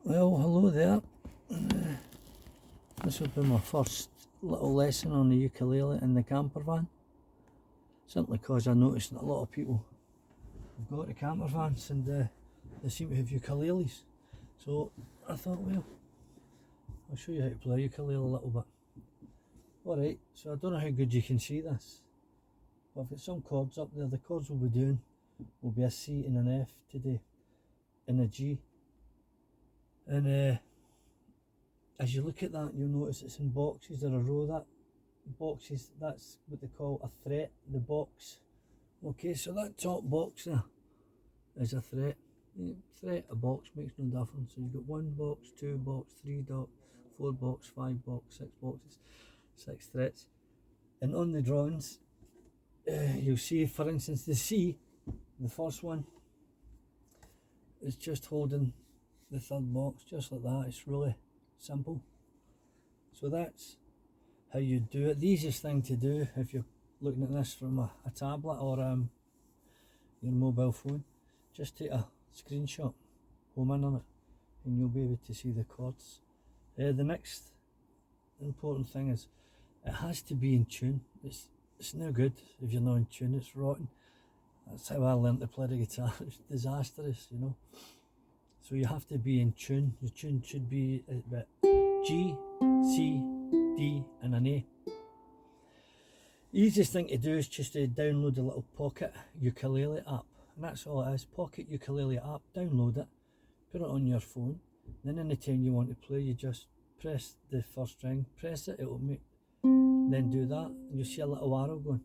Well, hello there. This will be my first little lesson on the ukulele in the campervan. Simply because I noticed that a lot of people have got the campervans and they seem to have ukuleles. So I thought, well, I'll show you how to play ukulele a little bit. Alright, so I don't know how good you can see this, but I've got some chords up there. The chords we'll be doing will be a C and an F today, and a G. And as you look at that, you'll notice it's in boxes in a row. That boxes, that's what they call a fret, the box. Okay, so that top box there is a fret. Fret, a box makes no difference. So you've got 1 box, 2 box, 3 box, 4 box, 5 box, 6 boxes, 6 frets. And on the drawings, you'll see, for instance, the C, the first one, is just holding the third box, just like that. It's really simple. So that's how you do it. The easiest thing to do if you're looking at this from a tablet or your mobile phone, just take a screenshot, home in on it, and you'll be able to see the chords. The next important thing is it has to be in tune. It's no good if you're not in tune, it's rotten. That's how I learned to play the guitar. It's disastrous, you know. So you have to be in tune. The tune should be about G, C, D and an A. Easiest thing to do is just to download the little Pocket Ukulele app, and that's all it is. Pocket Ukulele app, download it, put it on your phone, then anytime you want to play you just press the first string, press it, it'll make, then do that, and you'll see a little arrow going.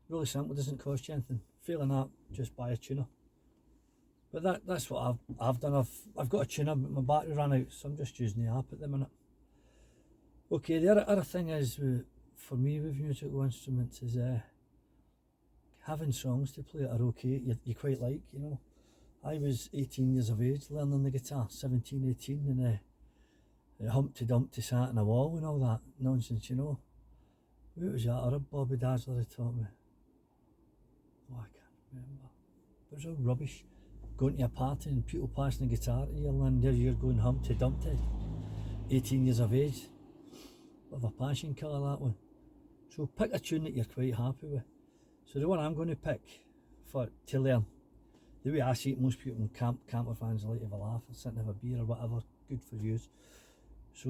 Really simple, doesn't cost you anything. Failing that, just buy a tuner. But that's what I've done. I've got a tuner, but my battery ran out, so I'm just using the app at the minute. Okay, the other thing is, for me with musical instruments, is having songs to play that are okay, you quite like, you know. I was 18 years of age learning the guitar, 17, 18, and Humpty Dumpty sat on a wall and all that nonsense, you know. What was that other Bobby Dazzler had taught me? Oh, I can't remember. It was all rubbish. Going to a party and people passing the guitar to you, and there you're going Humpty Dumpty, 18 years of age. Bit of a passion killer, that one. So pick a tune that you're quite happy with. So the one I'm going to pick to learn, the way I see it, most people in camper fans like to have a laugh or sit and have a beer or whatever, good for views. So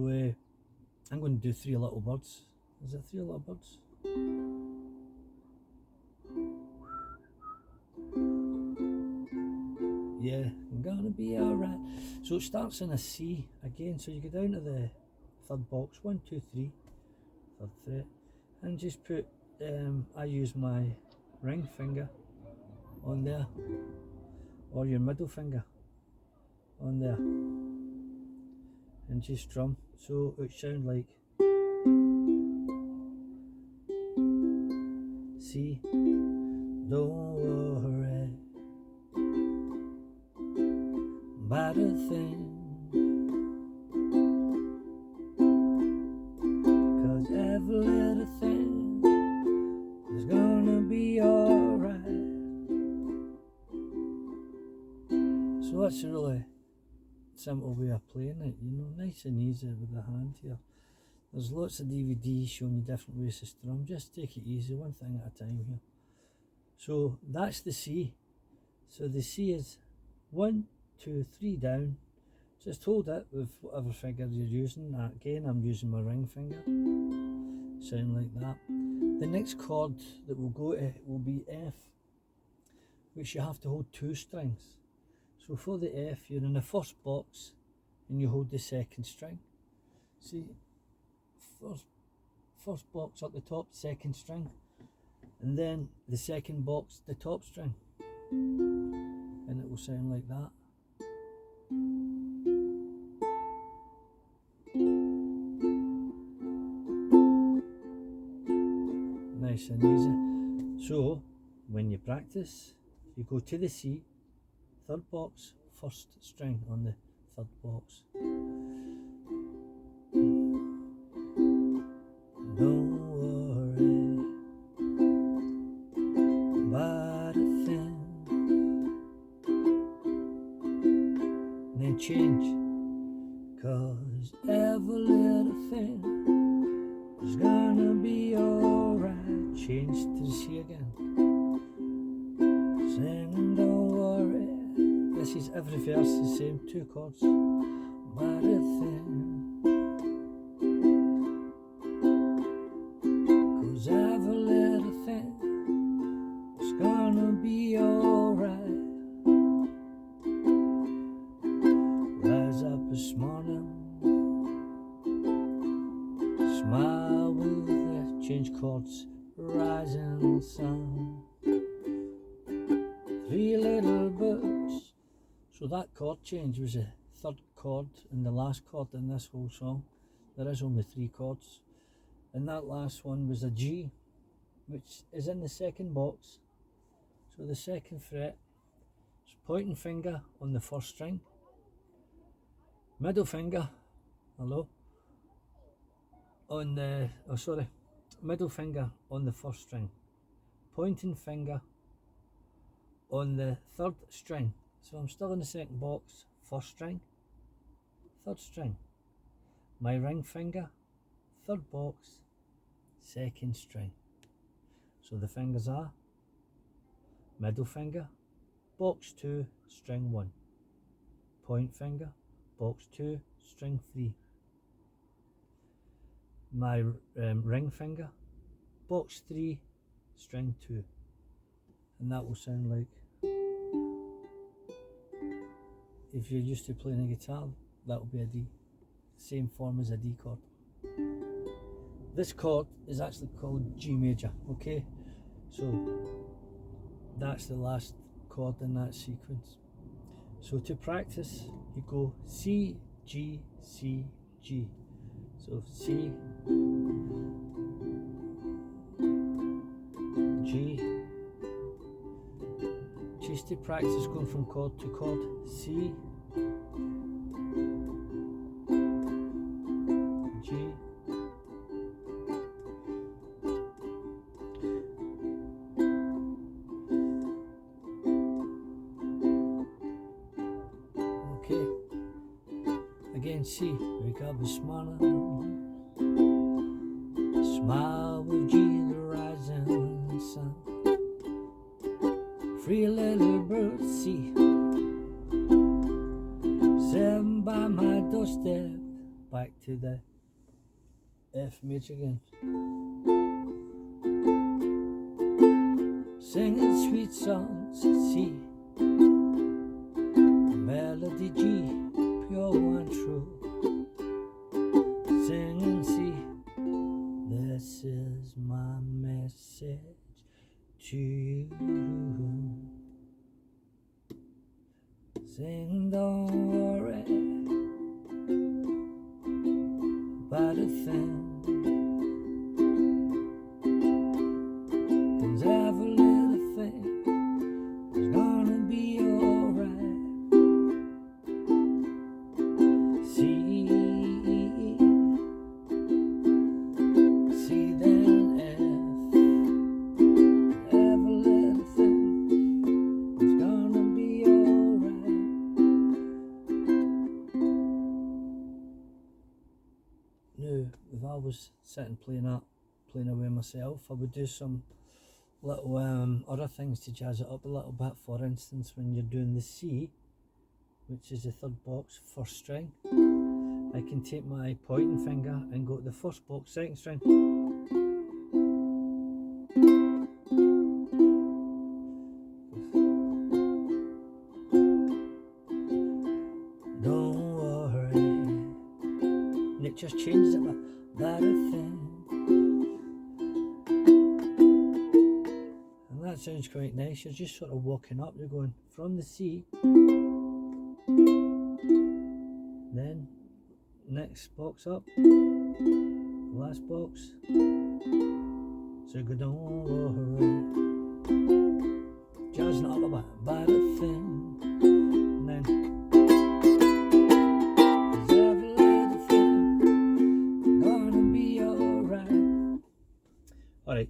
I'm going to do 3 Little Birds. Is it 3 Little Birds? Yeah, I'm gonna be alright. So it starts in a C again, so you go down to the third box, 1, 2, 3, third fret, and just put, I use my ring finger on there, or your middle finger on there, and just strum, so it sounds like C, don't worry about a thing, 'cause every little thing is gonna be alright. So that's a really simple way of playing it, you know, nice and easy with the hand here. There's lots of DVDs showing you different ways to strum. Just take it easy, one thing at a time here. So that's the C. So the C is 1, 2, 3 down. Just hold it with whatever finger you're using. Again, I'm using my ring finger. Sound like that. The next chord that we'll go to will be F, which you have to hold 2 strings. So for the F, you're in the first box and you hold the second string. See, first box up the top, second string, and then the second box, the top string, and it will sound like that. Nice and easy. So when you practice, you go to the C, third box, first string on the third box. Don't worry about a thing. And then change. 'cause every little thing is gonna be alright. Change to the C again. Singing, don't worry. This is every verse the same, 2 chords. But a thing, 'cause every little thing is gonna be alright. Rise up this morning, smile with the change chords, rising sun. 3 little birds. So that chord change was the 3rd chord and the last chord in this whole song. There is only 3 chords. And that last one was a G, which is in the 2nd box. So the 2nd fret is pointing finger on the 1st string, middle finger, hello, on the, middle finger on the 1st string, pointing finger on the 3rd string. So I'm still in the 2nd box, 1st string, 3rd string, my ring finger, 3rd box, 2nd string. So the fingers are middle finger, box 2, string 1, point finger, box 2, string 3, my ring finger, box 3, string 2, and that will sound like, if you're used to playing a guitar, that will be a D, same form as a D chord. This chord is actually called G major, okay? So that's the last chord in that sequence. So to practice, you go C, G, C, G. So C, G. Just to practice going from chord to chord. C, G. Okay. Again, C. Wake up this morning, smile with G, the rising sun. 3 little birds, C. 7 by my doorstep. Back to the F major again. Singing sweet songs, C. Melody G, pure and true. Singing C. This is my message to you. Sing, don't worry about a thing, 'cause every little thing is gonna be alright. C, C then F, every little thing is gonna be alright. Now, if I was sitting playing away myself, I would do some little other things to jazz it up a little bit. For instance, when you're doing the C, which is the 3rd box, 1st string, I can take my pointing finger and go to the 1st box, 2nd string. Don't worry, and it just changes it that thing. And that sounds quite nice. You're just sort of walking up, you're going from the C, then next box up, last box, so you go, don't worry, jazzing it up a bit, about a thing, and then every little thing gonna be alright. Alright,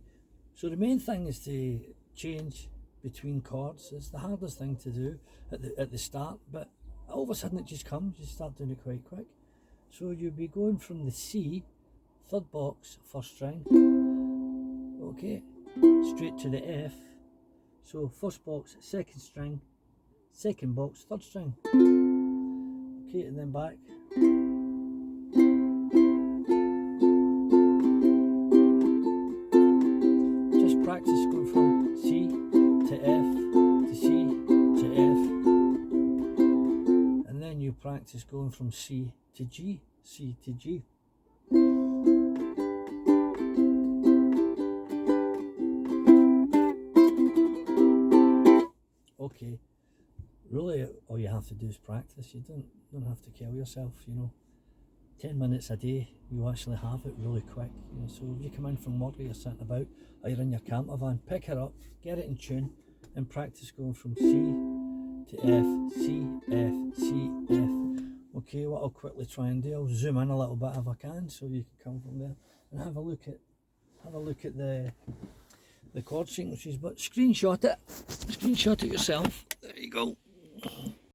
so the main thing is to change between chords. It's the hardest thing to do at the start, but all of a sudden it just comes. You start doing it quite quick. So you'll be going from the C, third box, first string, okay, straight to the F. So first box, second string, second box, third string, okay, and then back. Just practice going from C to F to C to F, and then you practice going from C to G, C to G. Okay, really all you have to do is practice. You don't have to kill yourself, you know. 10 minutes a day, you actually have it really quick, you know. So if you come in from work or you're sitting about, or you're in your camper van, pick it up, get it in tune, and practice going from C to F, C, F, C, F. Okay, what I'll quickly try and do, I'll zoom in a little bit if I can, so you can come from there and have a look at the chord sequences. But screenshot it yourself. There you go.